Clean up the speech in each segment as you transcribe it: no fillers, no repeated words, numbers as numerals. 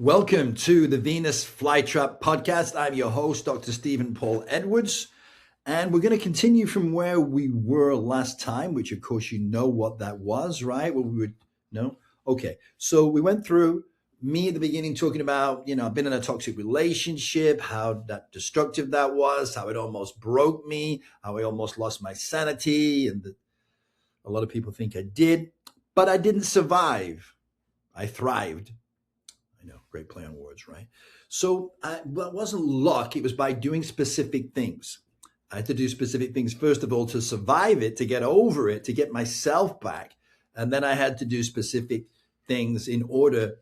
Welcome to the Venus Flytrap podcast. I'm your host, Dr. Stephen Paul Edwards, and we're going to continue from where we were last time, which of course you know what that was, right? Well, we would know. Okay, so we went through me at the beginning talking about, I've been in a toxic relationship, how that destructive that was, how it almost broke me, how I almost lost my sanity, and a lot of people think I did, but I didn't survive. I thrived. I know, great play on words, right? So it wasn't luck. It was by doing specific things. I had to do specific things, first of all, to survive it, to get over it, to get myself back. And then I had to do specific things in order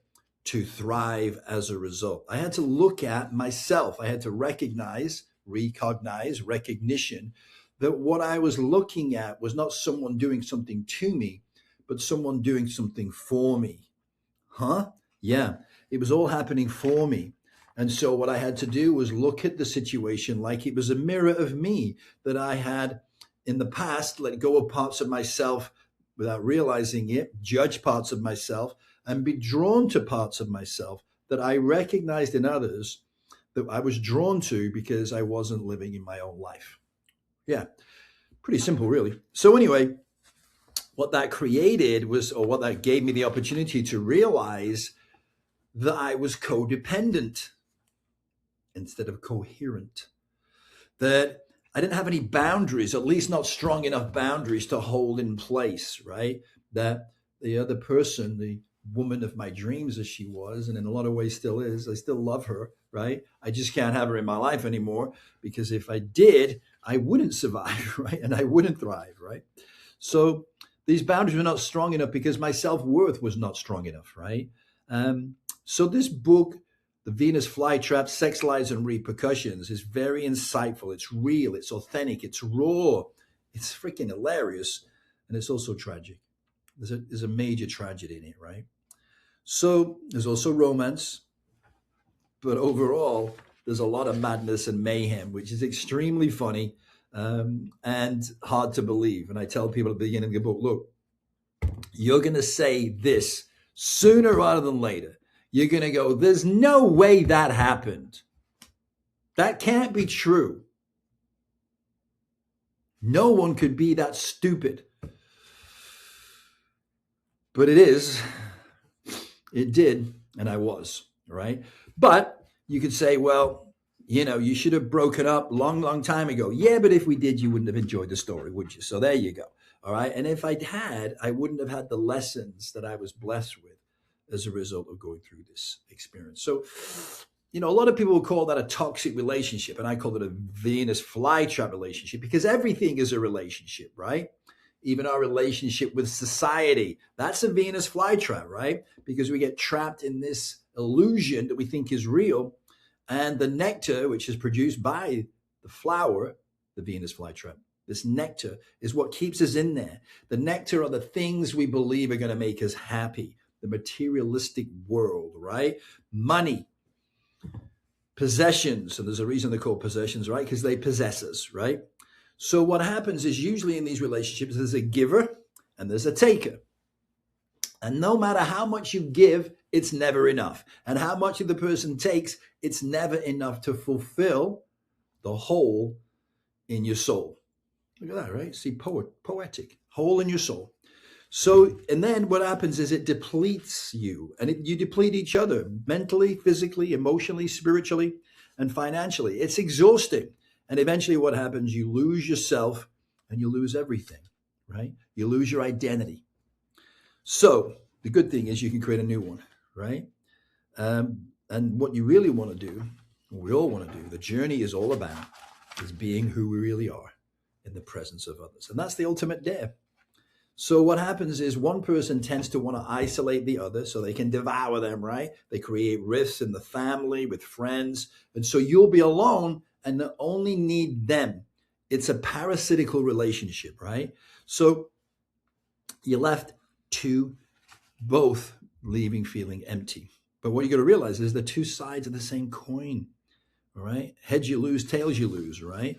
to thrive as a result. I had to look at myself. I had to recognize recognition that what I was looking at was not someone doing something to me, but someone doing something for me. Huh? Yeah. It was all happening for me. And so what I had to do was look at the situation like it was a mirror of me, that I had in the past let go of parts of myself without realizing it, judge parts of myself, and be drawn to parts of myself that I recognized in others that I was drawn to because I wasn't living in my own life. Yeah, pretty simple, really. So anyway, what that created was, or what that gave me the opportunity to realize that I was codependent instead of coherent, that I didn't have any boundaries, at least not strong enough boundaries to hold in place, right? That the other person, the woman of my dreams as she was, and in a lot of ways still is, I still love her, right? I just can't have her in my life anymore, because if I did, I wouldn't survive, right? And I wouldn't thrive, right? So these boundaries were not strong enough because my self-worth was not strong enough, right? So this book, The Venus Flytrap, Sex, Lies, and Repercussions, is very insightful. It's real. It's authentic. It's raw. It's freaking hilarious. And it's also tragic. There's a major tragedy in it, right? So there's also romance. But overall, there's a lot of madness and mayhem, which is extremely funny and hard to believe. And I tell people at the beginning of the book, look, you're going to say this sooner rather than later. You're going to go, there's no way that happened. That can't be true. No one could be that stupid. But it is. It did, and I was, right? But you could say, well, you should have broken up long time ago. Yeah, but if we did, you wouldn't have enjoyed the story, would you? So there you go. All right. And if I'd had, I wouldn't have had the lessons that I was blessed with as a result of going through this experience. So, a lot of people will call that a toxic relationship, and I call it a Venus flytrap relationship, because everything is a relationship, right? Even our relationship with society, that's a Venus flytrap, right? Because we get trapped in this illusion that we think is real, and the nectar, which is produced by the flower, the Venus flytrap, this nectar is what keeps us in there. The nectar are the things we believe are going to make us happy. The materialistic world, right? Money, possessions, and there's a reason they're called possessions, right? Because they possess us, right? So what happens is usually in these relationships, there's a giver and there's a taker. And no matter how much you give, it's never enough. And how much of the person takes, it's never enough to fulfill the hole in your soul. Look at that, right? See, poetic, hole in your soul. So, and then what happens is it depletes you, and you deplete each other mentally, physically, emotionally, spiritually, and financially. It's exhausting. And eventually what happens, you lose yourself and you lose everything, right? You lose your identity. So the good thing is you can create a new one, right? And what you really want to do, what we all want to do, the journey is all about, is being who we really are in the presence of others. And that's the ultimate dare. So what happens is one person tends to want to isolate the other so they can devour them, right? They create rifts in the family, with friends. And so you'll be alone and only need them. It's a parasitical relationship, right? So you're left to both leaving feeling empty. But what you got to realize is the two sides of the same coin, all right? Heads you lose, tails you lose, right?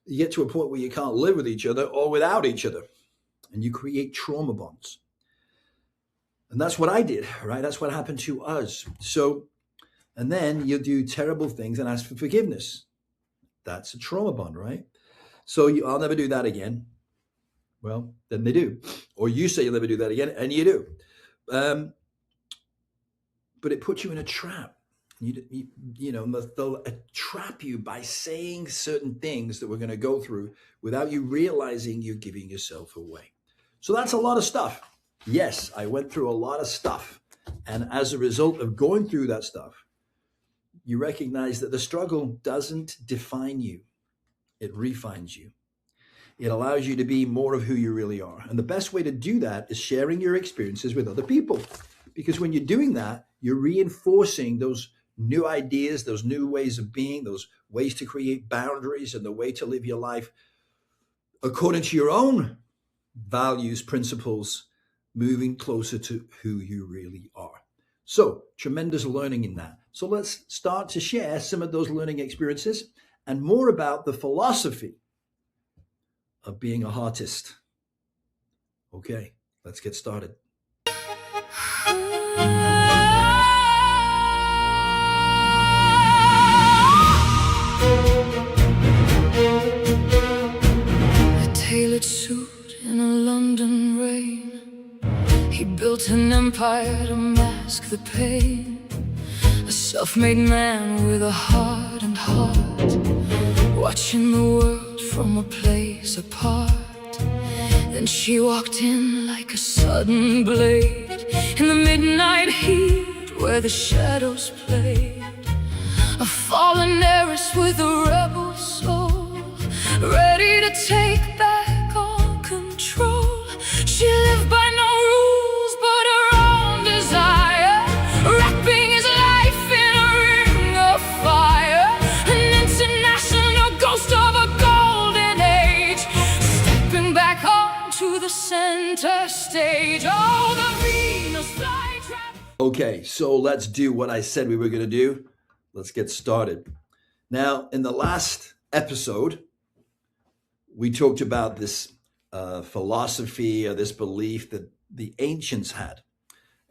You get to a point where you can't live with each other or without each other. And you create trauma bonds. And that's what I did, right? That's what happened to us. So And then you do terrible things and ask for forgiveness. That's a trauma bond, right? So I'll never do that again. Well, then they do. Or you say you'll never do that again, and you do. But it puts you in a trap. They'll trap you by saying certain things that we're going to go through without you realizing you're giving yourself away. So that's a lot of stuff. Yes, I went through a lot of stuff. And as a result of going through that stuff, you recognize that the struggle doesn't define you. It refines you. It allows you to be more of who you really are. And the best way to do that is sharing your experiences with other people. Because when you're doing that, you're reinforcing those new ideas, those new ways of being, those ways to create boundaries and the way to live your life according to your own values, principles, moving closer to who you really are. So tremendous learning in that. So let's start to share some of those learning experiences and more about the philosophy of being a artist. Okay, let's get started. A tailored suit in a London rain. He built an empire to mask the pain. A self-made man with a heart and heart, watching the world from a place apart. Then she walked in like a sudden blade in the midnight heat where the shadows played. A fallen heiress with a rebel soul, ready to take back all control. She lived by no rules but her own desire, wrapping his life in a ring of fire. An international ghost of a golden age, stepping back onto the center stage. Oh, the Venus flytrap. Okay, so let's do what I said we were going to do. Let's get started. Now, in the last episode, we talked about this philosophy or this belief that the ancients had.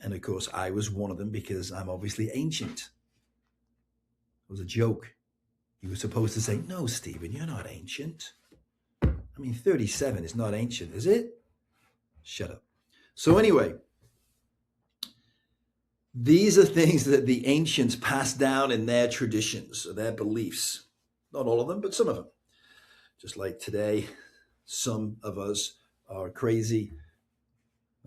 And of course, I was one of them because I'm obviously ancient. It was a joke. You were supposed to say, no, Stephen, you're not ancient. I mean, 37 is not ancient, is it? Shut up. So anyway, these are things that the ancients passed down in their traditions, their beliefs. Not all of them, but some of them. Just like today, some of us are crazy.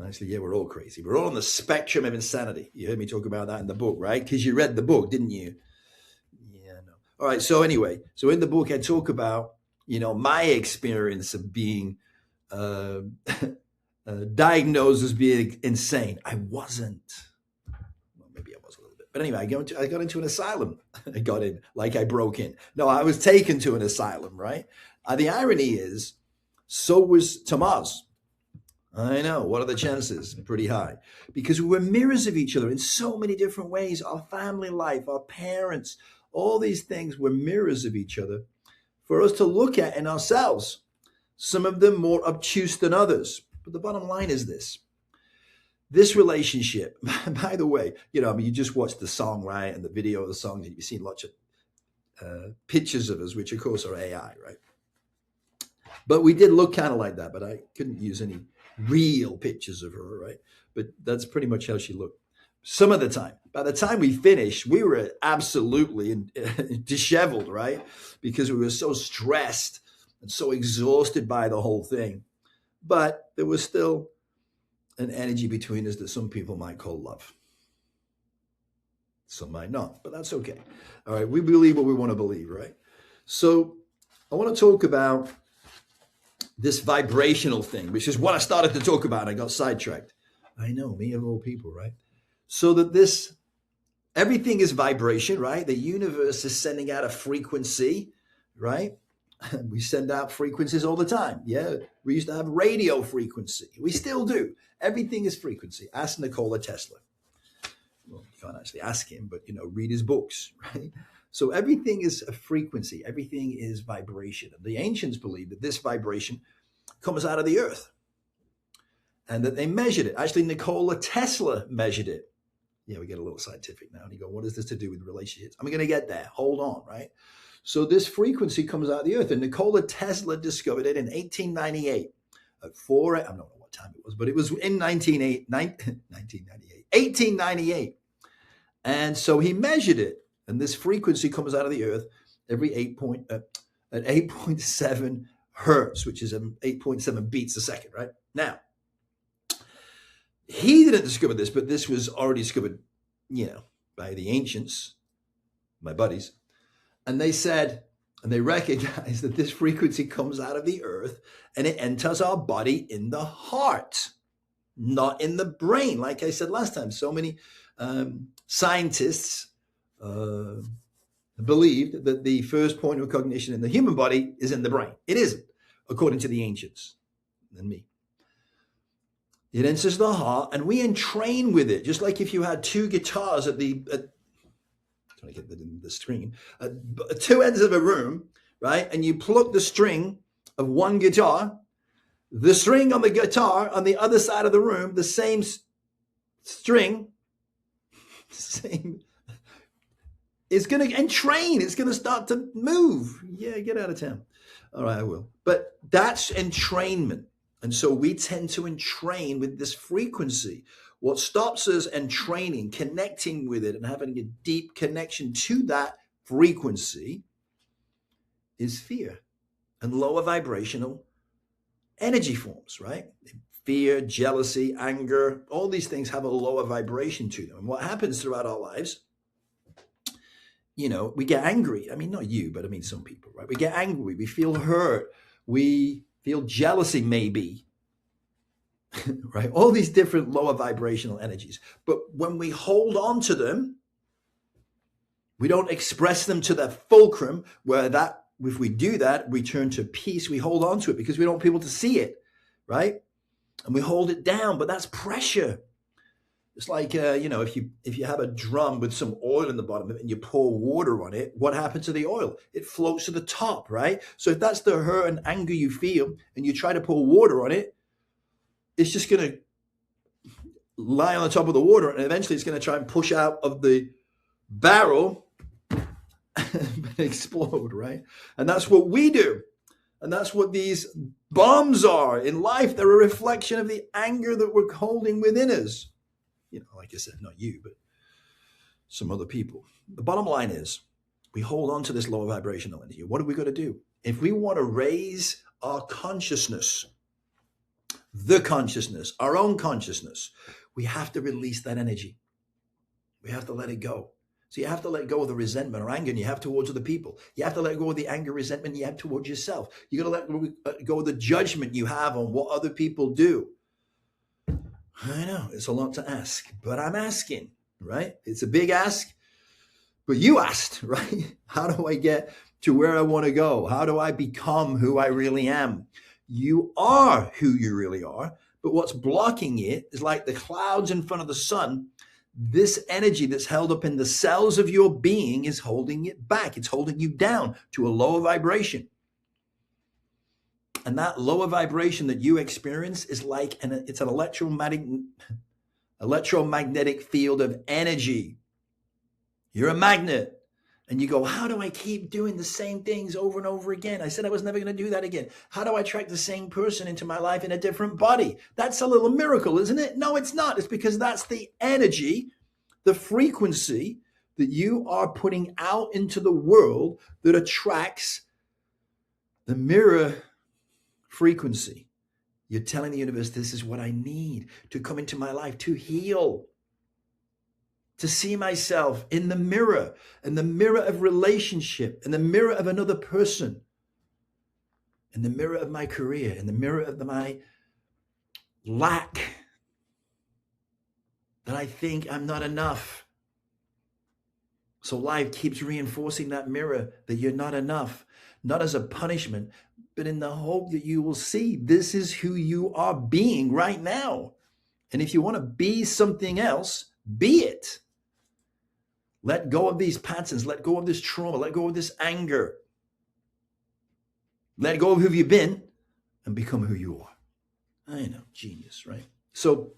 Actually, yeah, we're all crazy. We're all on the spectrum of insanity. You heard me talk about that in the book, right? Because you read the book, didn't you? Yeah, no. All right, so anyway, so in the book, I talk about, my experience of being diagnosed as being insane. I wasn't. Maybe I was a little bit. But anyway, I got into an asylum. I got in like I broke in. No, I was taken to an asylum, right? The irony is, so was Tomas. I know. What are the chances? Pretty high. Because we were mirrors of each other in so many different ways. Our family life, our parents, all these things were mirrors of each other for us to look at in ourselves. Some of them more obtuse than others. But the bottom line is this. This relationship, by the way, you just watched the song, right? And the video of the song, you've seen lots of pictures of us, which of course are AI, right? But we did look kind of like that, but I couldn't use any real pictures of her, right? But that's pretty much how she looked. Some of the time. By the time we finished, we were absolutely disheveled, right? Because we were so stressed and so exhausted by the whole thing. But there was still an energy between us that some people might call love. Some might not, but that's okay. All right, we believe what we want to believe, right? So I want to talk about this vibrational thing, which is what I started to talk about. I got sidetracked. I know, me of all people, right? So that everything is vibration, right? The universe is sending out a frequency, right? We send out frequencies all the time. Yeah, we used to have radio frequency. We still do. Everything is frequency. Ask Nikola Tesla. Well, you can't actually ask him, but, read his books, right? So everything is a frequency. Everything is vibration. And the ancients believed that this vibration comes out of the earth and that they measured it. Actually, Nikola Tesla measured it. Yeah, we get a little scientific now. And you go, what is this to do with relationships? I'm going to get there. Hold on, right? So this frequency comes out of the earth, and Nikola Tesla discovered it in 1898 at 4. I don't know what time it was, but it was in 1998, 1898. And so he measured it, and this frequency comes out of the earth every at 8.7 hertz, which is 8.7 beats a second, right? Now, he didn't discover this, but this was already discovered, by the ancients, my buddies. And they said, and they recognized that this frequency comes out of the earth and it enters our body in the heart, not in the brain. Like I said last time, so many scientists believed that the first point of cognition in the human body is in the brain. It isn't, according to the ancients and me. It enters the heart, and we entrain with it, just like if you had two guitars trying to get the screen, at two ends of a room, right? And you pluck the string of one guitar, the string on the guitar on the other side of the room, the same string, it's going to entrain. It's going to start to move. Yeah, get out of town. All right, I will. But that's entrainment. And so we tend to entrain with this frequency. What stops us entraining, connecting with it, and having a deep connection to that frequency is fear and lower vibrational energy forms, right? Fear, jealousy, anger, all these things have a lower vibration to them. And what happens throughout our lives, we get angry. I mean, not you, but I mean some people, right? We get angry. We feel hurt. We feel jealousy, maybe, right? All these different lower vibrational energies. But when we hold on to them, we don't express them to their fulcrum, if we do that, we turn to peace. We hold on to it because we don't want people to see it, right? And we hold it down, but that's pressure. It's like, if you have a drum with some oil in the bottom of it and you pour water on it, what happens to the oil? It floats to the top, right? So if that's the hurt and anger you feel and you try to pour water on it, it's just going to lie on the top of the water, and eventually it's going to try and push out of the barrel and explode, right? And that's what we do. And that's what these bombs are in life. They're a reflection of the anger that we're holding within us. Like I said, not you, but some other people. The bottom line is we hold on to this lower vibrational energy. What are we going to do? If we want to raise our consciousness, our own consciousness, we have to release that energy. We have to let it go. So you have to let go of the resentment or anger you have towards other people. You have to let go of the anger, resentment you have towards yourself. You got to let go of the judgment you have on what other people do. I know it's a lot to ask, but I'm asking, right? It's a big ask, but you asked, right? How do I get to where I want to go? How do I become who I really am? You are who you really are, but what's blocking it is like the clouds in front of the sun. This energy that's held up in the cells of your being is holding it back. It's holding you down to a lower vibration. And that lower vibration that you experience is like it's an electromagnetic field of energy. You're a magnet. And you go, how do I keep doing the same things over and over again? I said I was never going to do that again. How do I attract the same person into my life in a different body? That's a little miracle, isn't it? No, it's not. It's because that's the energy, the frequency that you are putting out into the world that attracts the mirror frequency. You're telling the universe, this is what I need to come into my life, to heal, to see myself in the mirror of relationship, in the mirror of another person, in the mirror of my career, in the mirror of my lack, that I think I'm not enough. So life keeps reinforcing that mirror that you're not enough, not as a punishment, but in the hope that you will see this is who you are being right now. And if you want to be something else, be it. Let go of these patterns. Let go of this trauma. Let go of this anger. Let go of who you've been and become who you are. I know, genius, right? So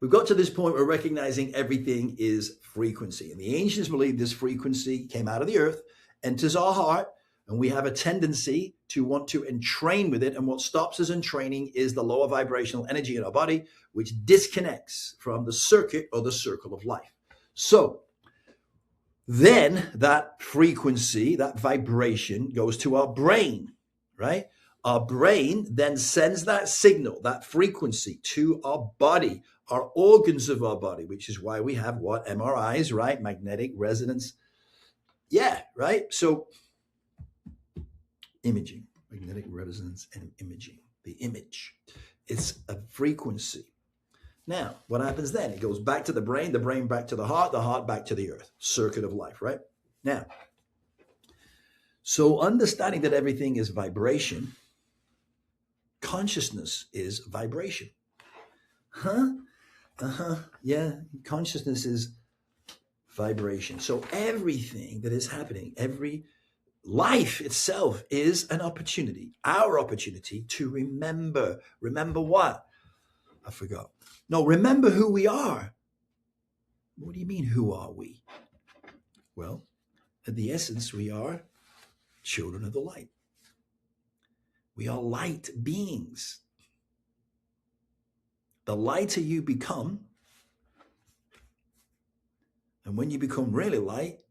We've got to this point where recognizing everything is frequency. And the ancients believed this frequency came out of the earth, enters our heart, and we have a tendency to want to entrain with it. And what stops us in training is the lower vibrational energy in our body, which disconnects from the circuit or the circle of life. So then that frequency, that vibration goes to our brain, right? Our brain then sends that signal, that frequency to our body, our organs of our body, which is why we have what? MRIs, right? Magnetic resonance. Yeah, right? So imaging, magnetic resonance and imaging, the image. It's a frequency. Now, what happens then? It goes back to the brain back to the heart back to the earth. Circuit of life, right? Now, so understanding that everything is vibration, consciousness is vibration. Yeah, consciousness is vibration. So everything that is happening, every life itself is an opportunity, our opportunity to remember. Remember what? I forgot. No, remember who we are. What do you mean, who are we? Well, at the essence, we are children of the light. We are light beings. The lighter you become, and when you become really light,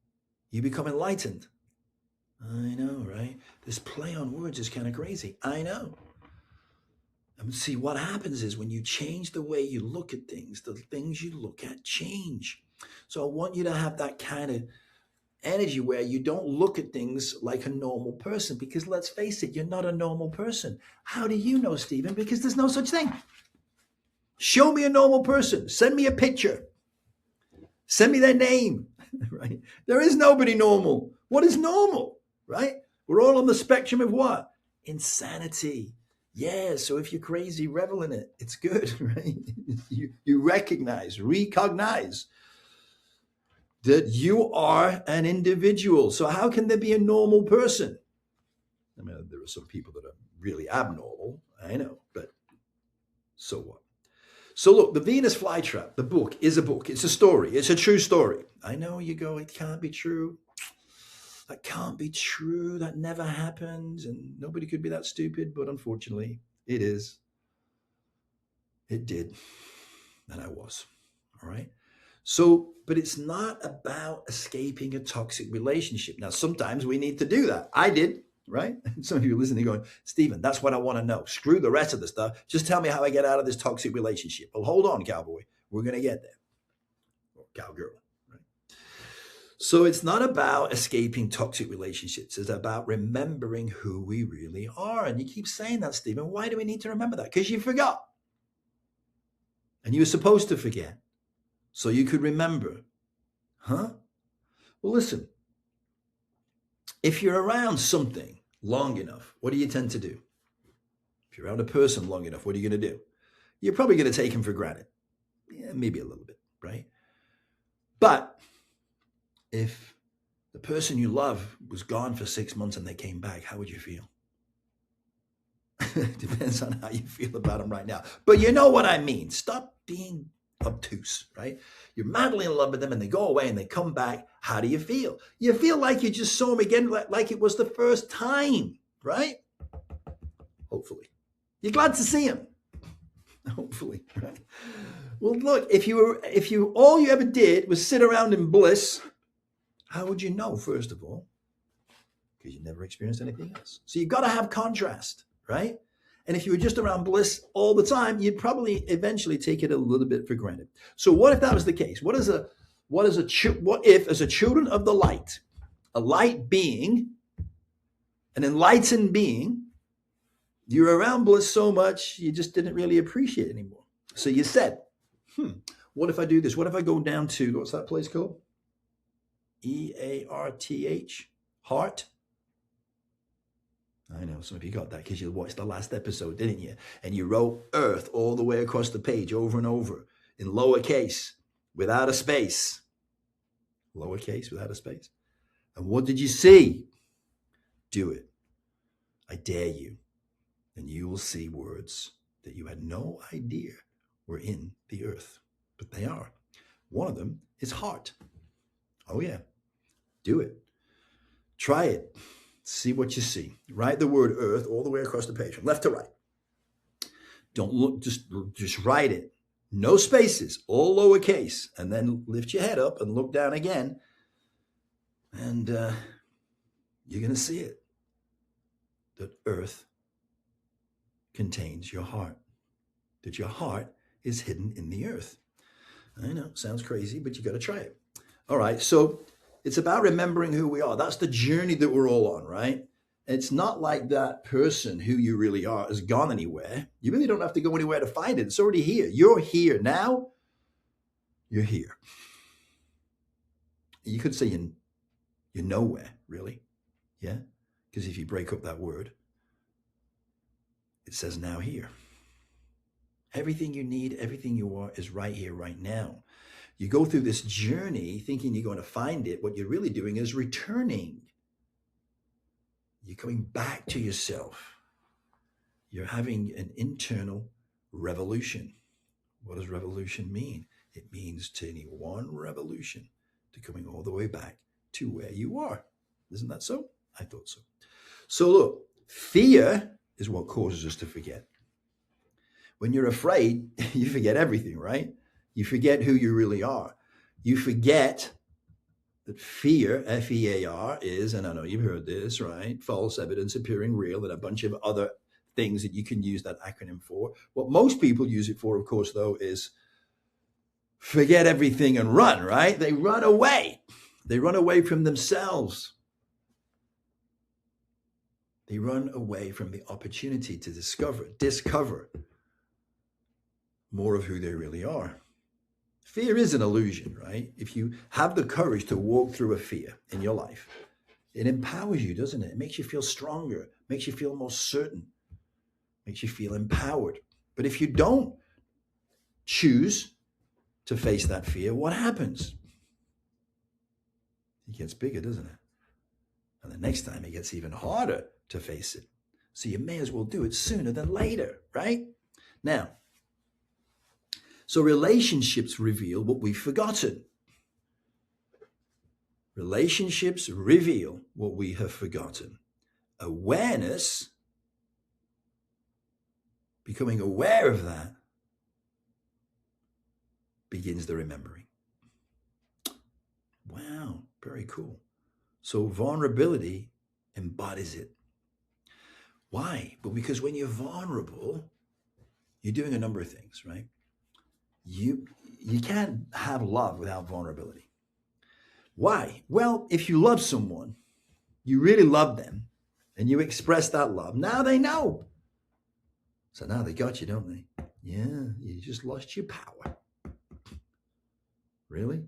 you become enlightened. I know, right? This play on words is kind of crazy. I know. And see, what happens is when you change the way you look at things, the things you look at change. So I want you to have that kind of energy where you don't look at things like a normal person, because let's face it, you're not a normal person. How do you know, Stephen? Because there's no such thing. Show me a normal person. Send me a picture. Send me their name, right? There is nobody normal. What is normal, right? We're all on the spectrum of what? Insanity. Yeah, so if you're crazy, revel in it. It's good, right? You recognize that you are an individual. So how can there be a normal person? I mean, there are some people that are really abnormal, I know, but so what? So look, the Venus flytrap, the book is a book. It's a story. It's a true story. I know you go, it can't be true. That can't be true. That never happened. And nobody could be that stupid. But unfortunately, it is. It did. And I was. All right. So, but it's not about escaping a toxic relationship. Now, sometimes we need to do that. I did. Right? Some of you are listening going, Stephen, that's what I want to know. Screw the rest of the stuff. Just tell me how I get out of this toxic relationship. Well, hold on, cowboy. We're going to get there. Or cowgirl. Right? So it's not about escaping toxic relationships. It's about remembering who we really are. And you keep saying that, Stephen. Why do we need to remember that? Because you forgot. And you were supposed to forget. So you could remember. Huh? Well, listen. If you're around something long enough, what do you tend to do? If you're around a person long enough, what are you going to do? You're probably going to take him for granted. Yeah, maybe a little bit, right? But if the person you love was gone for 6 months and they came back, how would you feel? Depends on how you feel about them right now. But you know what I mean. Stop being obtuse, right? You're madly in love with them and they go away and they come back. How do you feel? You feel like you just saw them again, like it was the first time, right? Hopefully. You're glad to see him. Hopefully, right? Well, look, if you all you ever did was sit around in bliss, how would you know, first of all? Because you never experienced anything else. So you've got to have contrast, right? And if you were just around bliss all the time, you'd probably eventually take it a little bit for granted. So what if that was the case? What if, as a children of the light, a light being, an enlightened being, you're around bliss so much you just didn't really appreciate it anymore? So you said, what if I do this? What if I go down to, what's that place called? EARTH, heart. I know some of you got that because you watched the last episode, didn't you? And you wrote Earth all the way across the page over and over in lowercase without a space. Lowercase without a space. And what did you see? Do it. I dare you. And you will see words that you had no idea were in the earth. but they are. One of them is heart. Oh, yeah. Do it. Try it. See what you see. Write the word earth all the way across the page, from left to right. Don't look, just write it. No spaces, all lowercase. And then lift your head up and look down again. And you're going to see it. That earth contains your heart. That your heart is hidden in the earth. I know, sounds crazy, but you got to try it. All right, so it's about remembering who we are. That's the journey that we're all on, right? It's not like that person who you really are has gone anywhere. You really don't have to go anywhere to find it. It's already here. You're here now. You're here. You could say you're nowhere, really. Yeah? Because if you break up that word, it says now here. Everything you need, everything you are is right here, right now. You go through this journey thinking you're going to find it. What you're really doing is returning. You're going back to yourself. You're having an internal revolution. What does revolution mean? It means taking one revolution to coming all the way back to where you are. Isn't that so? I thought so. So look, fear is what causes us to forget. When you're afraid, you forget everything, right? You forget who you really are. You forget that fear, F-E-A-R, is, and I know you've heard this, right? False evidence appearing real, and a bunch of other things that you can use that acronym for. What most people use it for, of course, though, is forget everything and run, right? They run away. They run away from themselves. They run away from the opportunity to discover more of who they really are. Fear is an illusion, right? If you have the courage to walk through a fear in your life, it empowers you, doesn't it? It makes you feel stronger, makes you feel more certain, makes you feel empowered. But if you don't choose to face that fear, what happens? It gets bigger, doesn't it? And the next time it gets even harder to face it. So you may as well do it sooner than later, right? Now, so relationships reveal what we've forgotten. Relationships reveal what we have forgotten. Awareness, becoming aware of that, begins the remembering. Wow, very cool. So vulnerability embodies it. Why? But because when you're vulnerable, you're doing a number of things, right? You can't have love without vulnerability. Why? Well, if you love someone, you really love them, and you express that love, now they know. So now they got you, don't they? Yeah, you just lost your power. Really?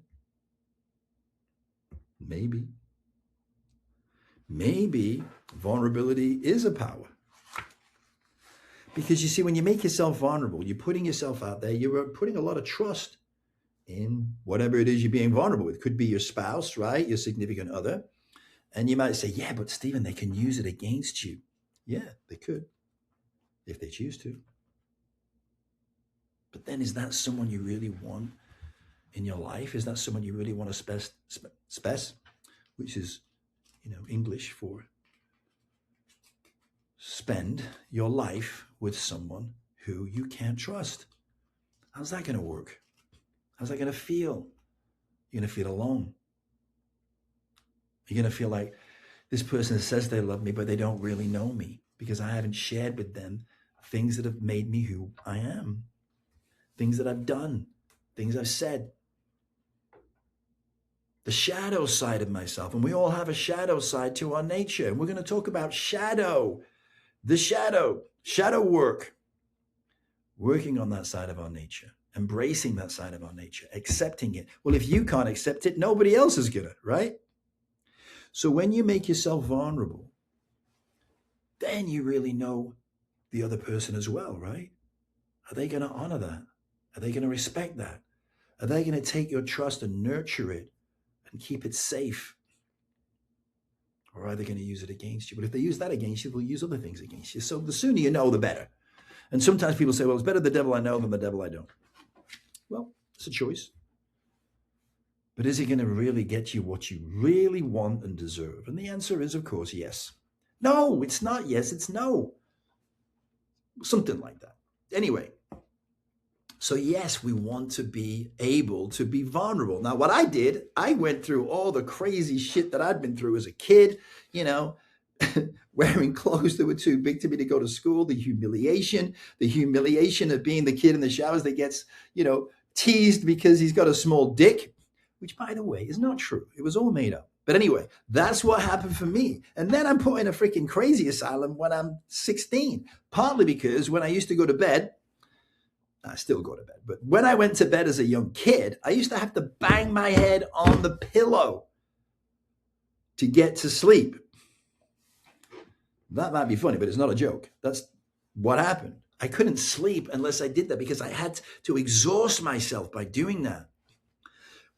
Maybe. Maybe vulnerability is a power. Because you see, when you make yourself vulnerable, you're putting yourself out there, you're putting a lot of trust in whatever it is you're being vulnerable with. It could be your spouse, right? Your significant other. And you might say, yeah, but Stephen, they can use it against you. Yeah, they could, if they choose to. But then is that someone you really want in your life? Is that someone you really want to spec, which is, English for spend your life with someone who you can't trust? How's that going to work? How's that going to feel? You're going to feel alone. You're going to feel like this person says they love me, but they don't really know me because I haven't shared with them things that have made me who I am, things that I've done, things I've said. The shadow side of myself. And we all have a shadow side to our nature. And we're going to talk about shadow, the shadow work, working on that side of our nature, embracing that side of our nature, accepting it. Well, if you can't accept it, nobody else is going to, right? So when you make yourself vulnerable, then you really know the other person as well, right? Are they going to honor that? Are they going to respect that? Are they going to take your trust and nurture it and keep it safe? Or are they going to use it against you? But if they use that against you, they'll use other things against you. So the sooner you know, the better. And sometimes people say, well, it's better the devil I know than the devil I don't. Well, It's a choice. But is it going to really get you what you really want and deserve? And the answer is, of course, yes. No, it's not yes, it's no. Something like that. Anyway, so yes, we want to be able to be vulnerable. Now, what I did, I went through all the crazy shit that I'd been through as a kid, you know, wearing clothes that were too big to me to go to school, the humiliation of being the kid in the showers that gets, teased because he's got a small dick, which, by the way, is not true. It was all made up. But anyway, that's what happened for me. And then I'm put in a freaking crazy asylum when I'm 16, partly because when I used to go to bed, I still go to bed, but when I went to bed as a young kid, I used to have to bang my head on the pillow to get to sleep. That might be funny, but it's not a joke. That's what happened. I couldn't sleep unless I did that because I had to exhaust myself by doing that.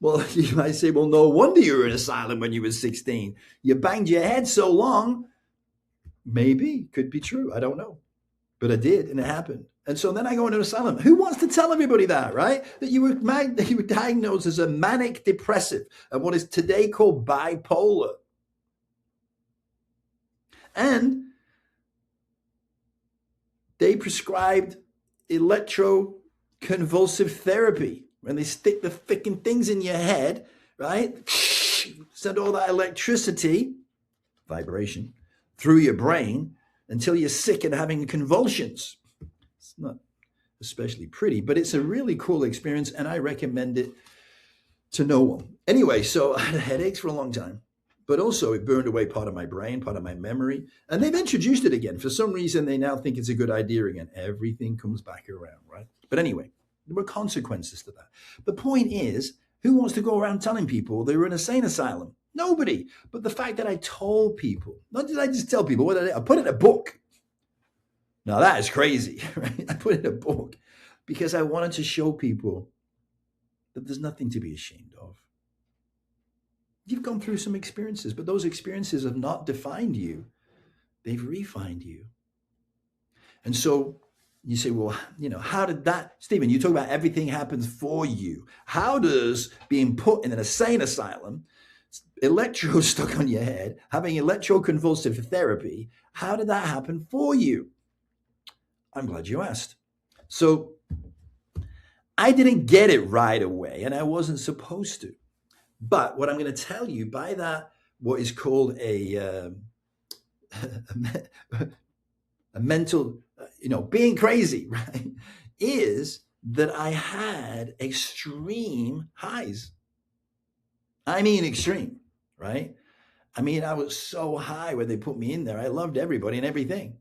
Well, you might say, well, no wonder you were in asylum when you were 16. You banged your head so long. Maybe, could be true. I don't know. But I did, and it happened. And so then I go into asylum. Who wants to tell everybody that, right? That you were diagnosed as a manic depressive and what is today called bipolar. And they prescribed electroconvulsive therapy. When they stick the freaking things in your head, right? Send all that electricity, vibration, through your brain until you're sick and having convulsions. It's not especially pretty, but it's a really cool experience, and I recommend it to no one. Anyway, so I had headaches for a long time, but also it burned away part of my brain, part of my memory, and they've introduced it again. For some reason, they now think it's a good idea again. Everything comes back around, right? But anyway, there were consequences to that. The point is, who wants to go around telling people they were in a insane asylum? Nobody. But the fact that I told people, not did I just tell people, what did I put it in a book. Now that is crazy, right? I put it in a book because I wanted to show people that there's nothing to be ashamed of. You've gone through some experiences, but those experiences have not defined you. They've refined you. And so you say, well, how did that, Stephen, you talk about everything happens for you. How does being put in an insane asylum, electrodes stuck on your head, having electroconvulsive therapy, how did that happen for you? I'm glad you asked. So I didn't get it right away, and I wasn't supposed to. But what I'm going to tell you by that, what is called a mental, being crazy, right, is that I had extreme highs. I mean, extreme, right? I mean, I was so high when they put me in there. I loved everybody and everything.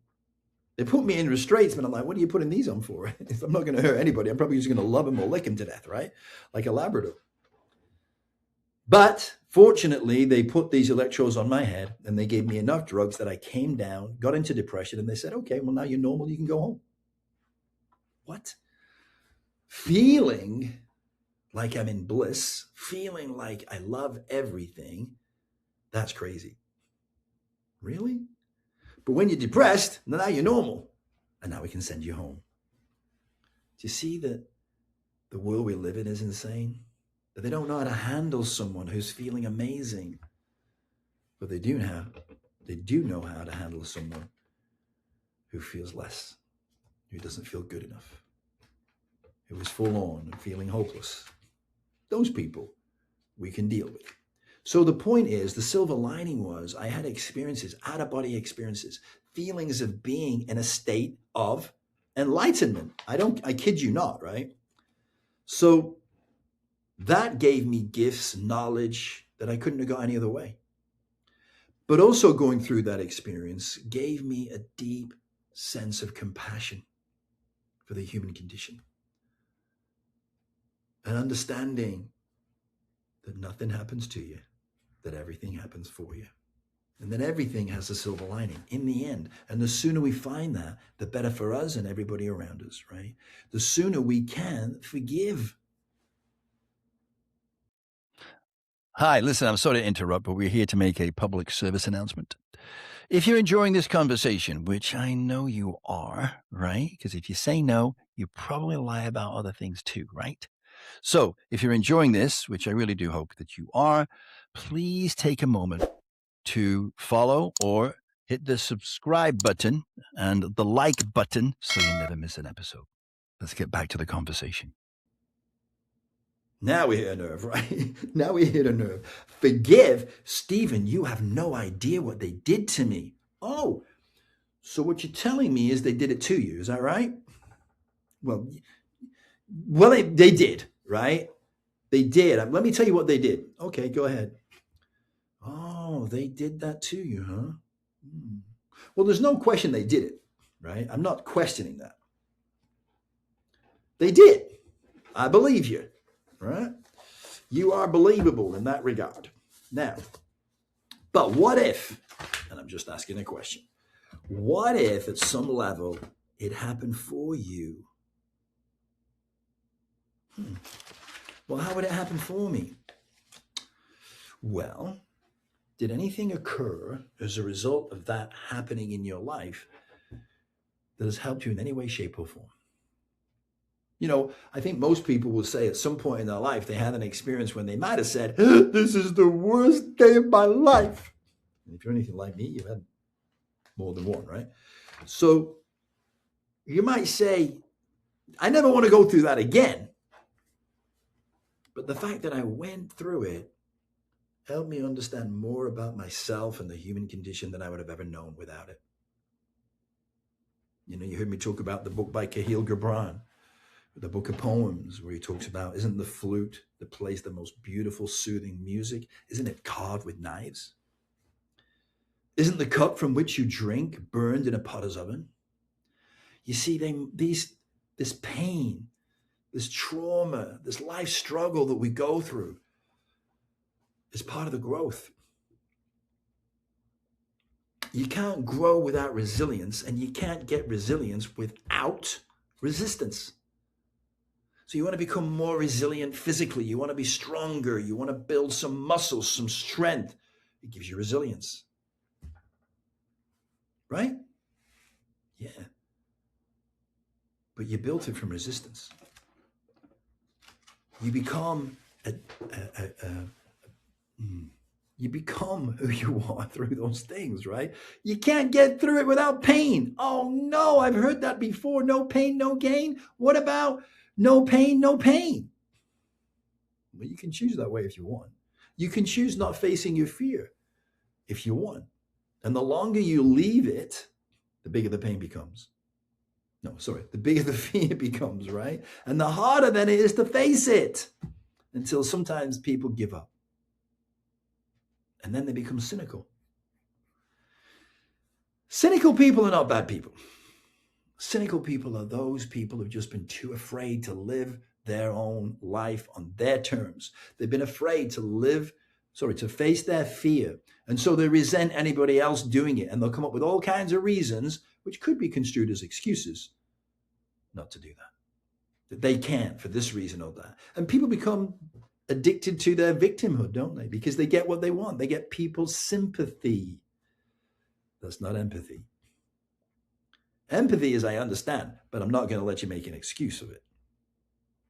They put me in restraints, but I'm like, what are you putting these on for? If I'm not going to hurt anybody, I'm probably just going to love them or lick them to death, right? Like a Labrador. But fortunately, they put these electrodes on my head and they gave me enough drugs that I came down, got into depression, and they said, okay, well, now you're normal, you can go home. What? Feeling like I'm in bliss, feeling like I love everything, that's crazy. Really? But when you're depressed, now you're normal, and now we can send you home. Do you see that the world we live in is insane? That they don't know how to handle someone who's feeling amazing, but they do know how to handle someone who feels less, who doesn't feel good enough, who is forlorn and feeling hopeless. Those people we can deal with. So the point is, the silver lining was I had experiences, out-of-body experiences, feelings of being in a state of enlightenment. I kid you not, right? So that gave me gifts, knowledge that I couldn't have got any other way. But also going through that experience gave me a deep sense of compassion for the human condition. An understanding that nothing happens to you, that everything happens for you. And that everything has a silver lining in the end. And the sooner we find that, the better for us and everybody around us, right? The sooner we can forgive. Hi, listen, I'm sorry to interrupt, but we're here to make a public service announcement. If you're enjoying this conversation, which I know you are, right? Because if you say no, you probably lie about other things too, right? So if you're enjoying this, which I really do hope that you are, please take a moment to follow or hit the subscribe button and the like button so you never miss an episode. Let's get back to the conversation. Now we hit a nerve, right? Now we hit a nerve. Forgive, Stephen, you have no idea what they did to me. Oh, so what you're telling me is they did it to you, is that right? Well, they did, right? They did. Let me tell you what they did. Okay, go ahead. Oh, they did that to you, huh? Hmm. Well, there's no question they did it, right? I'm not questioning that. They did. I believe you, right? You are believable in that regard. Now, but what if, and I'm just asking a question, what if at some level it happened for you? Well, how would it happen for me? Well, did anything occur as a result of that happening in your life that has helped you in any way, shape, or form? You know, I think most people will say at some point in their life they had an experience when they might have said, this is the worst day of my life. And if you're anything like me, you've had more than one, right? So you might say, I never want to go through that again. But the fact that I went through it helped me understand more about myself and the human condition than I would have ever known without it. You know, you heard me talk about the book by Khalil Gibran, the book of poems, where he talks about, isn't the flute that plays the most beautiful, soothing music, isn't it carved with knives? Isn't the cup from which you drink burned in a potter's oven? You see, this pain, this trauma, this life struggle that we go through is part of the growth. You can't grow without resilience, and you can't get resilience without resistance. So you want to become more resilient physically. You want to be stronger. You want to build some muscles, some strength. It gives you resilience. Right? Yeah. But you built it from resistance. You become you become who you are through those things, right? You can't get through it without pain. Oh no, I've heard that before. No pain, no gain. What about no pain, no pain? Well, you can choose that way if you want. You can choose not facing your fear if you want. And the longer you leave it, the bigger the pain becomes. No, sorry, the bigger the fear becomes, right? And the harder then it is to face it until sometimes people give up. And then they become cynical. Cynical people are not bad people. Cynical people are those people who've just been too afraid to live their own life on their terms. They've been afraid to face their fear. And so they resent anybody else doing it. And they'll come up with all kinds of reasons, which could be construed as excuses, not to do that. That they can't for this reason or that. And people become addicted to their victimhood, don't they? Because they get what they want. They get people's sympathy. That's not empathy. Empathy is I understand, but I'm not going to let you make an excuse of it.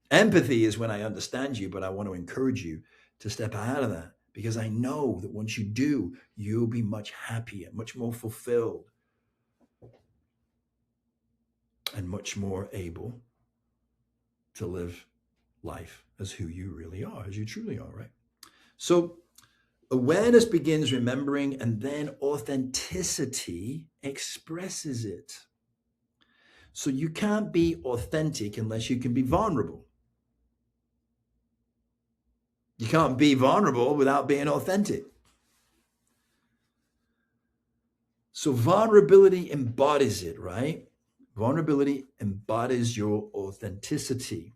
Empathy is when I understand you, but I want to encourage you to step out of that, because I know that once you do, you'll be much happier, much more fulfilled, and much more able to live life as who you really are, as you truly are, right? So awareness begins remembering, and then authenticity expresses it. So you can't be authentic unless you can be vulnerable. You can't be vulnerable without being authentic. So vulnerability embodies it, right? Vulnerability embodies your authenticity.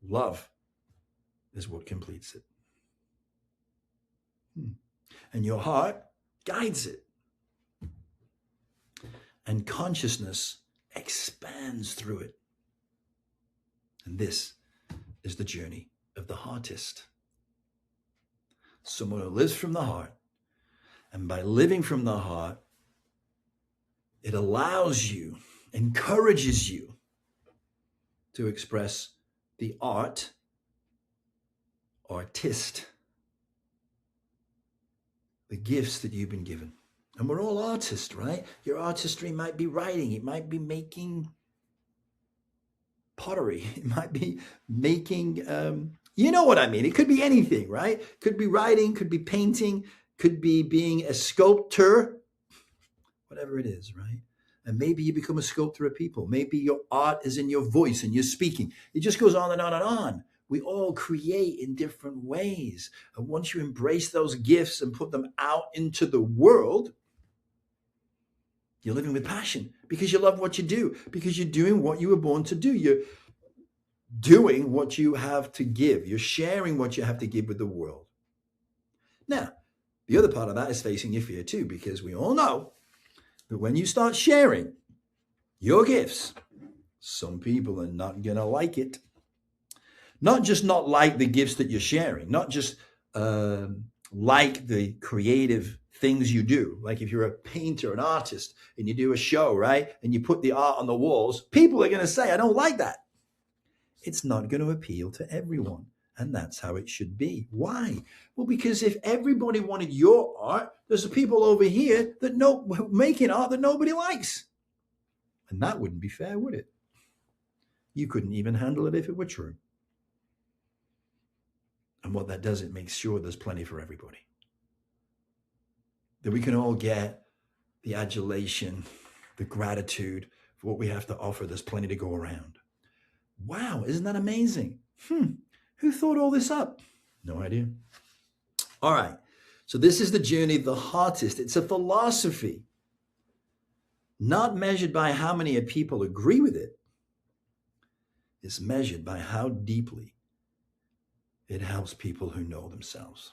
Love is what completes it. And your heart guides it. And consciousness expands through it. And this is the journey of the heartist. Someone who lives from the heart. And by living from the heart, it allows you, encourages you to express the art artist, the gifts that you've been given. And we're all artists, right? Your artistry might be writing, it might be making pottery, it might be making, you know what I mean? It could be anything, right? Could be writing, could be painting, could be being a sculptor, whatever it is, right? And maybe you become a sculptor of people. Maybe your art is in your voice and you're speaking. It just goes on and on and on. We all create in different ways. And once you embrace those gifts and put them out into the world, you're living with passion because you love what you do, because you're doing what you were born to do. You're doing what you have to give. You're sharing what you have to give with the world. Now, the other part of that is facing your fear too, because we all know that when you start sharing your gifts, some people are not going to like it. Not just not like the gifts that you're sharing, not just like the creative things you do. Like if you're a painter, an artist, and you do a show, right? And you put the art on the walls, people are going to say, I don't like that. It's not going to appeal to everyone. And that's how it should be. Why? Well, because if everybody wanted your art, there's people over here that making art that nobody likes. And that wouldn't be fair, would it? You couldn't even handle it if it were true. And what that does, it makes sure there's plenty for everybody. That we can all get the adulation, the gratitude for what we have to offer. There's plenty to go around. Wow, isn't that amazing? Who thought all this up? No idea. All right, so this is the journey of the artist. It's a philosophy, not measured by how many people agree with it. It's measured by how deeply it helps people who know themselves.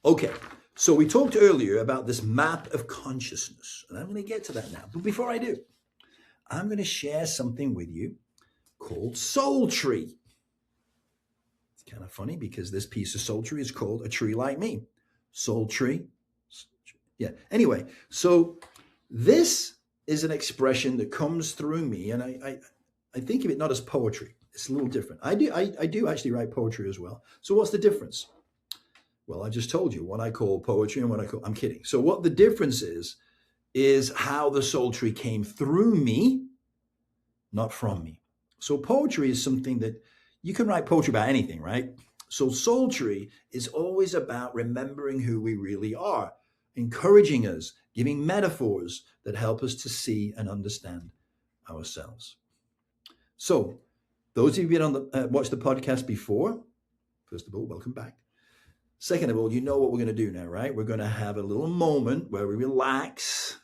Okay, so we talked earlier about this map of consciousness, and I'm going to get to that now. But before I do, I'm going to share something with you called Soul Tree. It's kind of funny because this piece of soul tree is called A Tree Like Me. Soul Tree. Yeah. Anyway, so this is an expression that comes through me, and I think of it not as poetry. It's a little different. I do actually write poetry as well. So what's the difference? Well, I just told you what I call poetry and what I call, I'm kidding. So what the difference is how the soul tree came through me, not from me. So poetry is something that you can write poetry about anything, right? So soul tree is always about remembering who we really are, encouraging us, giving metaphors that help us to see and understand ourselves. So those of you who've been on watched the podcast before, first of all, welcome back. Second of all, you know what we're going to do now, right? We're going to have a little moment where we relax,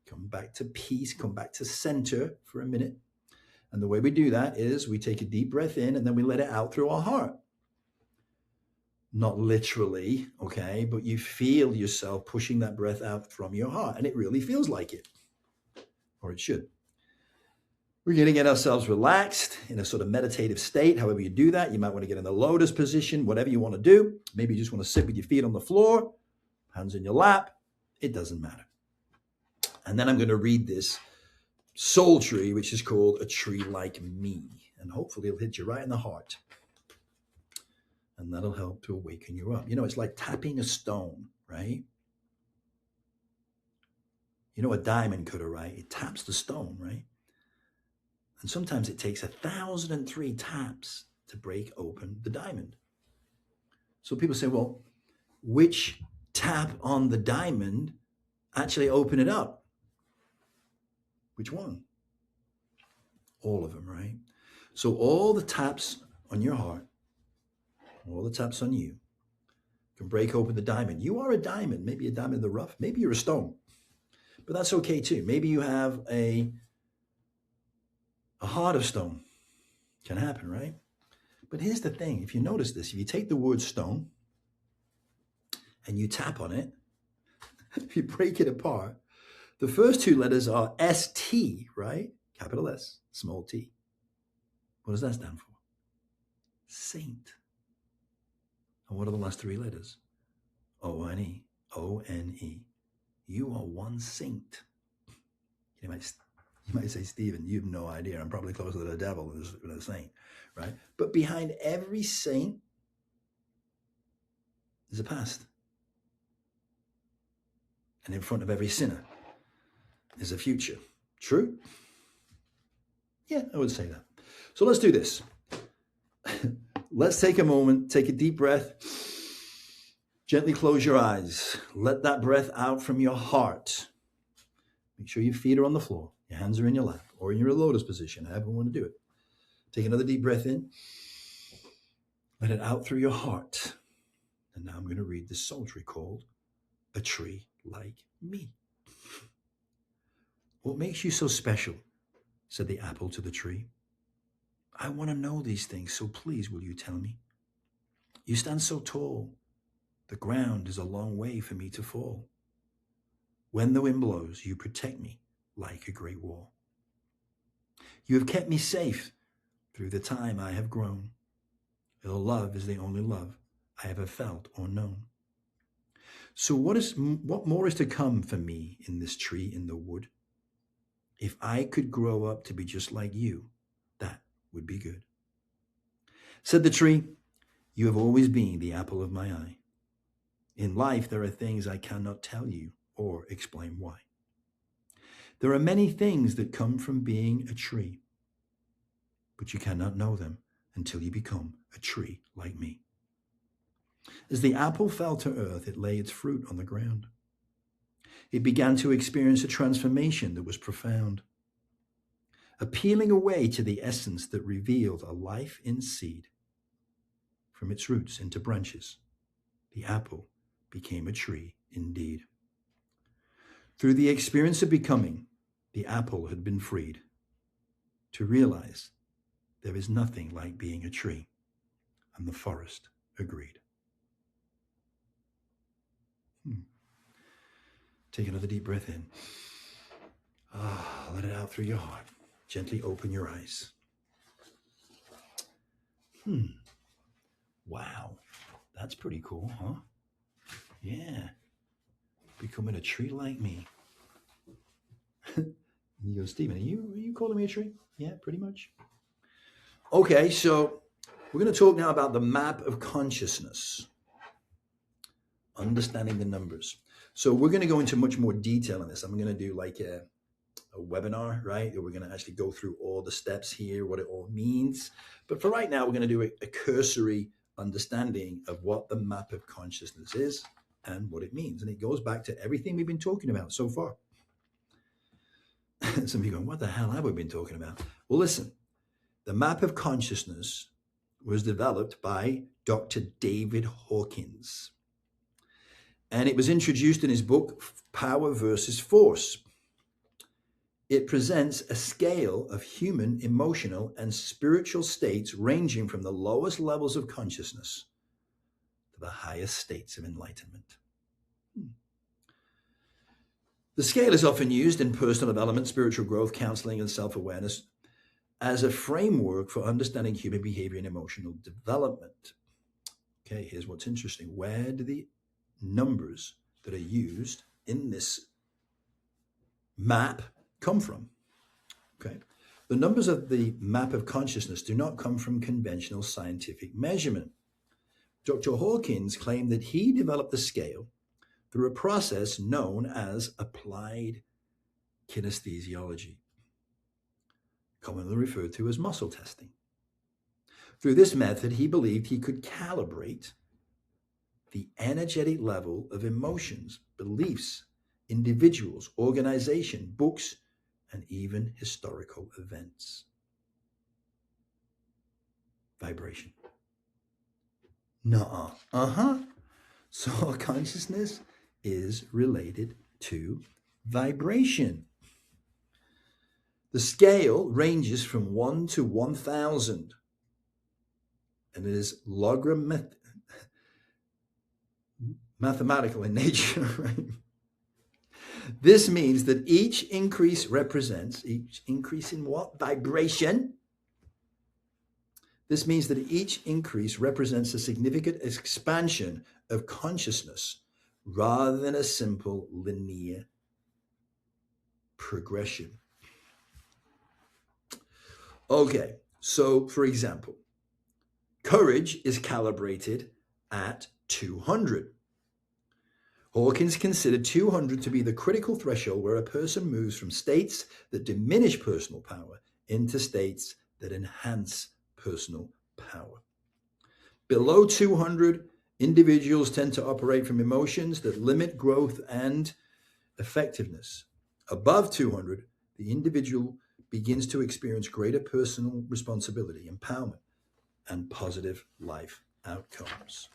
come back to peace, come back to center for a minute. And the way we do that is we take a deep breath in and then we let it out through our heart. Not literally, okay, but you feel yourself pushing that breath out from your heart, and it really feels like it, or it should. We're going to get ourselves relaxed in a sort of meditative state. However you do that, you might want to get in the lotus position, whatever you want to do. Maybe you just want to sit with your feet on the floor, hands in your lap. It doesn't matter. And then I'm going to read this soul tree, which is called A Tree Like Me. And hopefully it'll hit you right in the heart. And that'll help to awaken you up. You know, it's like tapping a stone, right? You know, a diamond cutter, right? It taps the stone, right? And sometimes it takes 1,003 taps to break open the diamond. So people say, well, which tap on the diamond actually open it up? Which one? All of them, right? So all the taps on your heart, all the taps on you can break open the diamond. You are a diamond, maybe a diamond in the rough, maybe you're a stone, but that's okay too. Maybe you have a heart of stone. Can happen, right? But here's the thing. If you notice this, if you take the word stone and you tap on it, if you break it apart, the first two letters are ST, right? Capital S, small t. What does that stand for? Saint. And what are the last three letters? O-N-E. O-N-E. You are one saint. You might You might say, Stephen, you have no idea. I'm probably closer to the devil than a saint, right? But behind every saint is a past. And in front of every sinner is a future. True? Yeah, I would say that. So let's do this. Let's take a moment, take a deep breath. Gently close your eyes. Let that breath out from your heart. Make sure your feet are on the floor. Your hands are in your lap or in your lotus position, however you want to do it. Take another deep breath in. Let it out through your heart. And now I'm going to read this psaltery called A Tree Like Me. What makes you so special? Said the apple to the tree. I want to know these things, so please will you tell me? You stand so tall. The ground is a long way for me to fall. When the wind blows, you protect me like a great wall. You have kept me safe through the time I have grown. Your love is the only love I ever felt or known. So what more is to come for me in this tree in the wood? If I could grow up to be just like you, that would be good. Said the tree, you have always been the apple of my eye. In life, there are things I cannot tell you or explain why. There are many things that come from being a tree, but you cannot know them until you become a tree like me. As the apple fell to earth, it lay its fruit on the ground. It began to experience a transformation that was profound, a peeling away to the essence that revealed a life in seed. From its roots into branches, the apple became a tree indeed. Through the experience of becoming, the apple had been freed to realize there is nothing like being a tree, and the forest agreed. Take another deep breath in. Let it out through your heart. Gently open your eyes. Wow, that's pretty cool, huh? Yeah, becoming a tree like me. You go, Stephen, are you calling me a tree? Yeah, pretty much. Okay, so we're going to talk now about the map of consciousness, understanding the numbers. So we're going to go into much more detail on this. I'm going to do like a webinar, right? We're going to actually go through all the steps here, what it all means. But for right now, we're going to do a cursory understanding of what the map of consciousness is and what it means. And it goes back to everything we've been talking about so far. Some of you going, what the hell have we been talking about? Well, listen, the map of consciousness was developed by Dr. David Hawkins. And it was introduced in his book, Power versus Force. It presents a scale of human, emotional, and spiritual states ranging from the lowest levels of consciousness to the highest states of enlightenment. The scale is often used in personal development, spiritual growth, counseling, and self-awareness as a framework for understanding human behavior and emotional development. Okay, here's what's interesting. Where do the numbers that are used in this map come from? Okay, the numbers of the map of consciousness do not come from conventional scientific measurement. Dr. Hawkins claimed that he developed the scale through a process known as applied kinesthesiology, commonly referred to as muscle testing. Through this method, he believed he could calibrate the energetic level of emotions, beliefs, individuals, organization, books, and even historical events. Vibration. Nuh-uh. So consciousness is related to vibration. The scale ranges from 1 to 1,000, and it is mathematical in nature, right? This means that each increase in what? Vibration. This means that each increase represents a significant expansion of consciousness rather than a simple linear progression. Okay, so for example, courage is calibrated at 200. Hawkins considered 200 to be the critical threshold where a person moves from states that diminish personal power into states that enhance personal power. Below 200, individuals tend to operate from emotions that limit growth and effectiveness. Above 200, the individual begins to experience greater personal responsibility, empowerment, and positive life outcomes.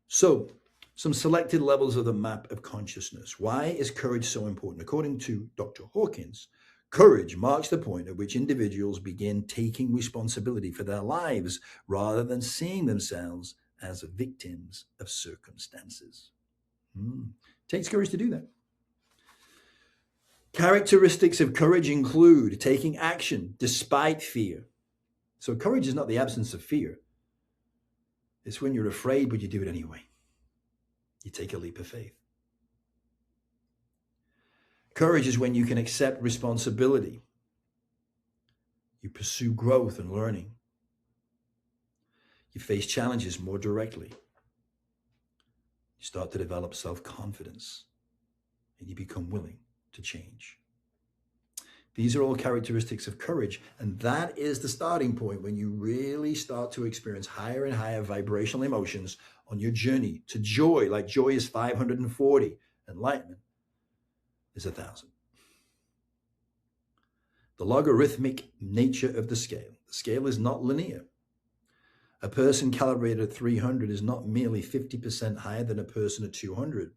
So, some selected levels of the map of consciousness. Why is courage so important? According to Dr. Hawkins, courage marks the point at which individuals begin taking responsibility for their lives rather than seeing themselves as victims of circumstances. Takes courage to do that. Characteristics of courage include taking action despite fear. So courage is not the absence of fear. It's when you're afraid, but you do it anyway. You take a leap of faith. Courage is when you can accept responsibility. You pursue growth and learning. You face challenges more directly. You start to develop self-confidence, and you become willing to change. These are all characteristics of courage, and that is the starting point when you really start to experience higher and higher vibrational emotions on your journey to joy. Like joy is 540, enlightenment is 1,000. The logarithmic nature of the scale. The scale is not linear. A person calibrated at 300 is not merely 50% higher than a person at 200.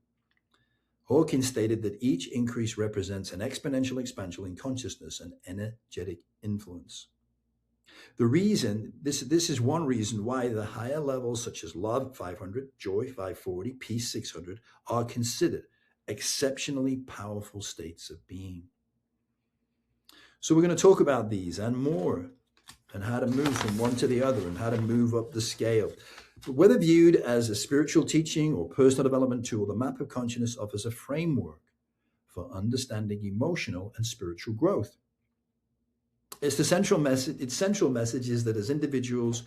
Hawkins stated that each increase represents an exponential expansion in consciousness and energetic influence. The reason, this is one reason why the higher levels such as love 500, joy 540, peace 600 are considered exceptionally powerful states of being. So we're going to talk about these and more, and how to move from one to the other and how to move up the scale. But whether viewed as a spiritual teaching or personal development tool, the map of consciousness offers a framework for understanding emotional and spiritual growth. Its central message is that as individuals,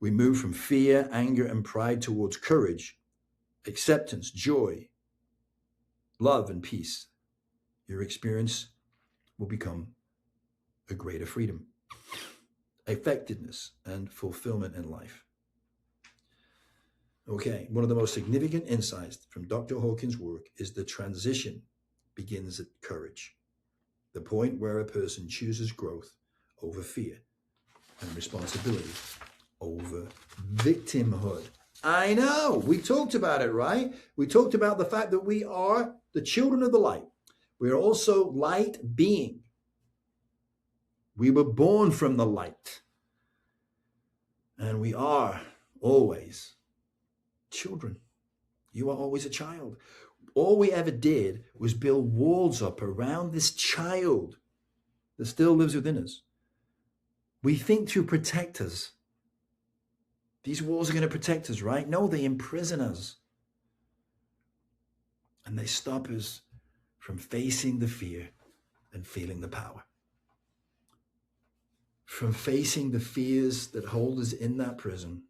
we move from fear, anger, and pride towards courage, acceptance, joy, love, and peace. Your experience will become a greater freedom, effectiveness, and fulfillment in life. Okay, one of the most significant insights from Dr. Hawkins' work is the transition begins at courage, the point where a person chooses growth over fear and responsibility over victimhood. I know, we talked about it, right? We talked about the fact that we are the children of the light. We are also light being. We were born from the light. And we are always children. You are always a child. All we ever did was build walls up around this child that still lives within us. We think to protect us. These walls are going to protect us, right? No, they imprison us. And they stop us from facing the fear and feeling the power. From facing the fears that hold us in that prison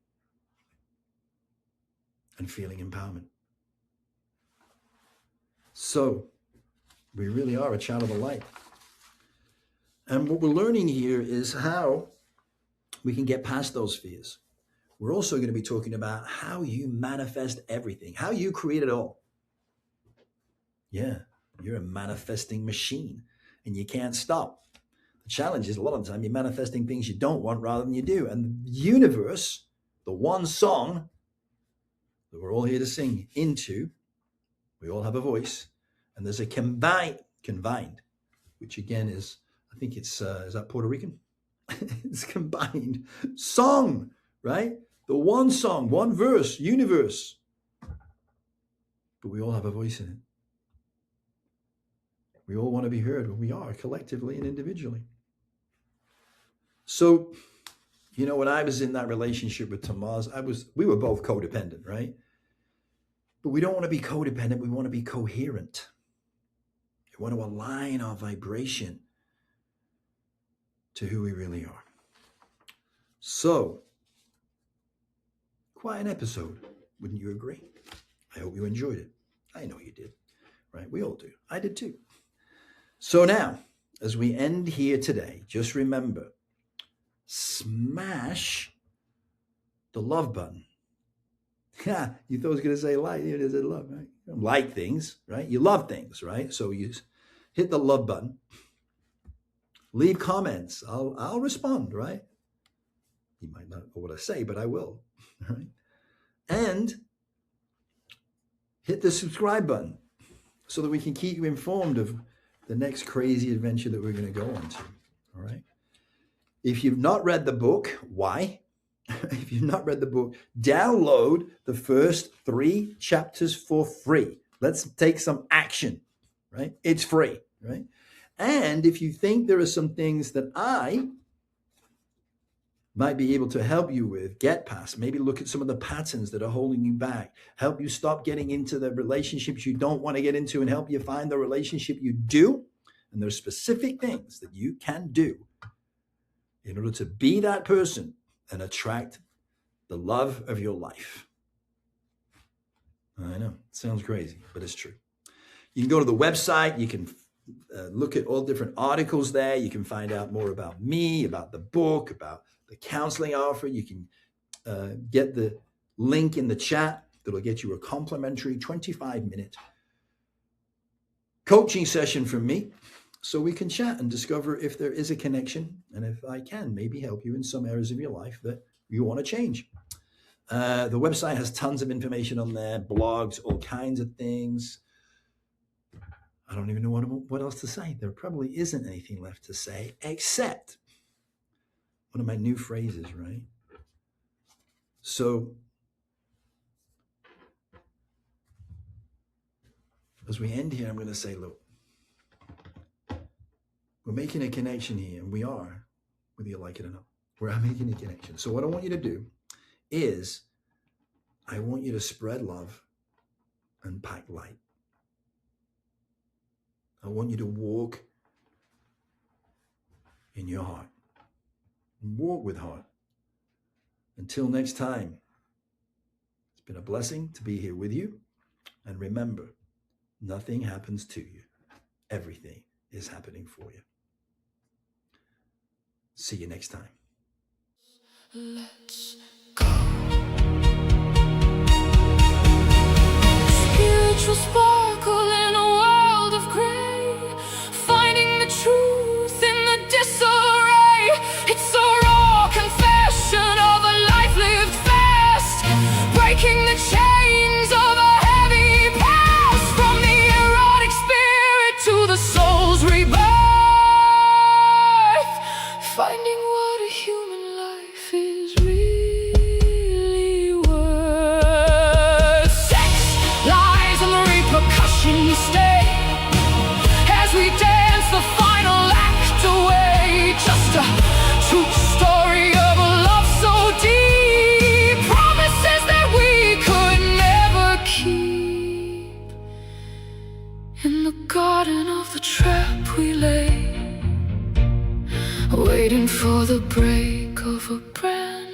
and feeling empowerment. So, we really are a child of the light. And what we're learning here is how we can get past those fears. We're also going to be talking about how you manifest everything, how you create it all. Yeah, you're a manifesting machine and you can't stop. The challenge is a lot of the time you're manifesting things you don't want rather than you do. And the universe, the one song that we're all here to sing into, we all have a voice, and there's a combined, which again is, I think it's, is that Puerto Rican? It's combined song, right? The one song, one verse, universe. But we all have a voice in it. We all want to be heard when we are, collectively and individually. So, you know, when I was in that relationship with Tomas, we were both codependent, right? But we don't want to be codependent. We want to be coherent. We want to align our vibration to who we really are. So, quite an episode, wouldn't you agree? I hope you enjoyed it. I know you did, right? We all do. I did too. So now, as we end here today, just remember, smash the love button. Yeah, you thought I was going to say like. It is a love, right? You like things, right? You love things, right? So you hit the love button. Leave comments. I'll respond, right? You might not know what I say, but I will, right? And hit the subscribe button so that we can keep you informed of the next crazy adventure that we're going to go on to, all right? If you've not read the book, why? If you've not read the book, download the first 3 chapters for free. Let's take some action, right? It's free, right? And if you think there are some things that I might be able to help you with, get past, maybe look at some of the patterns that are holding you back, help you stop getting into the relationships you don't want to get into and help you find the relationship you do. And there's specific things that you can do in order to be that person and attract the love of your life. I know, it sounds crazy, but it's true. You can go to the website. You can look at all different articles there. You can find out more about me, about the book, about the counseling I offer. You can get the link in the chat that'll get you a complimentary 25-minute coaching session from me so we can chat and discover if there is a connection and if I can maybe help you in some areas of your life that you want to change. The website has tons of information on there, blogs, all kinds of things. I don't even know what else to say. There probably isn't anything left to say except one of my new phrases, right? So as we end here, I'm going to say, look, we're making a connection here, and we are, whether you like it or not. We're making a connection. So what I want you to do is I want you to spread love and pack light. I want you to walk in your heart. Walk with heart. Until next time, it's been a blessing to be here with you. And remember, nothing happens to you. Everything is happening for you. See you next time. Let's go. Spiritual sparkle in a world of gray, finding the truth in the disarray. It's a raw confession of a life lived fast, breaking the chains of a heavy past, from the erotic spirit to the soul's rebirth, finding what a human life is really worth. Sex, lies, and the repercussions stay as we dance the final act away. Just a true story of a love so deep, promises that we could never keep. In the garden of the trap we lay, waiting for the break of a brand